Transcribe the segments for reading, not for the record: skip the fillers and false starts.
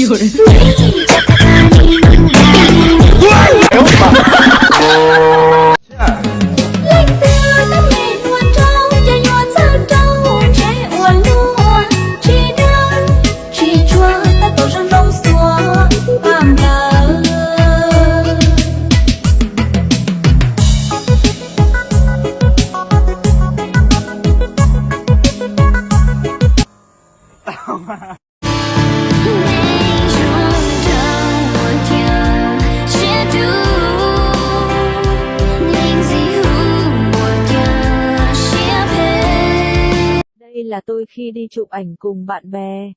有人。Đây là tôi khi đi chụp ảnh cùng bạn bè.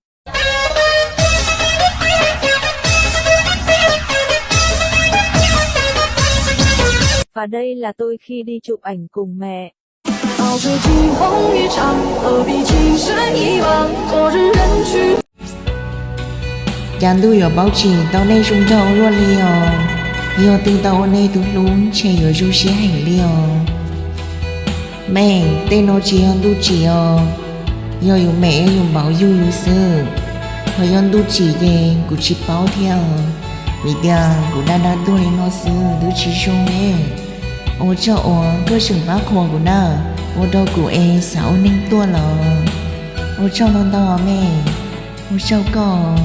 Và đây là tôi khi đi chụp ảnh cùng mẹ. Chẳng tôi ở báo chí tao này chúng tao luôn liều. Yêu tình tao này tôi luôn chạy ở dù xe hành liều. Mẹ tên nó chỉ hơn tôi chỉ yêu yêu mẹ yêu bảo yêu yêu sư. Hồi hơn tôi chỉ về cũng chỉ báo theo. Vì giờ cũng đã tôi nó sư tôi chỉ cho mẹ. Ô cho cơ sở bác hồ của nó. Ô đâu của em 6 năm tuổi rồi. Ô cho nó to mẹ. Ô cho con.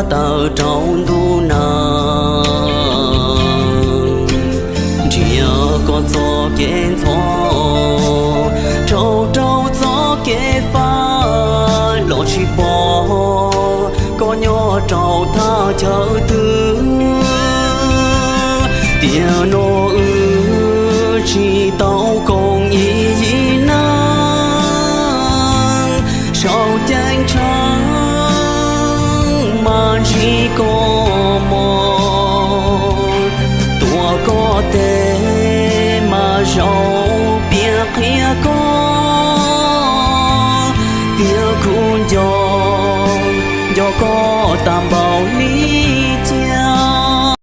tờ trong tu nàng chia con gió kiến gió trâu trâu gió kế pha lộ chi bò có nhỏ trâu tha chờ tư tiền nô chỉ tao cùng ý năng sau tranh trắng mà chỉ có một tua có thể mà giàu biết kia có tiếng khun gió có tạm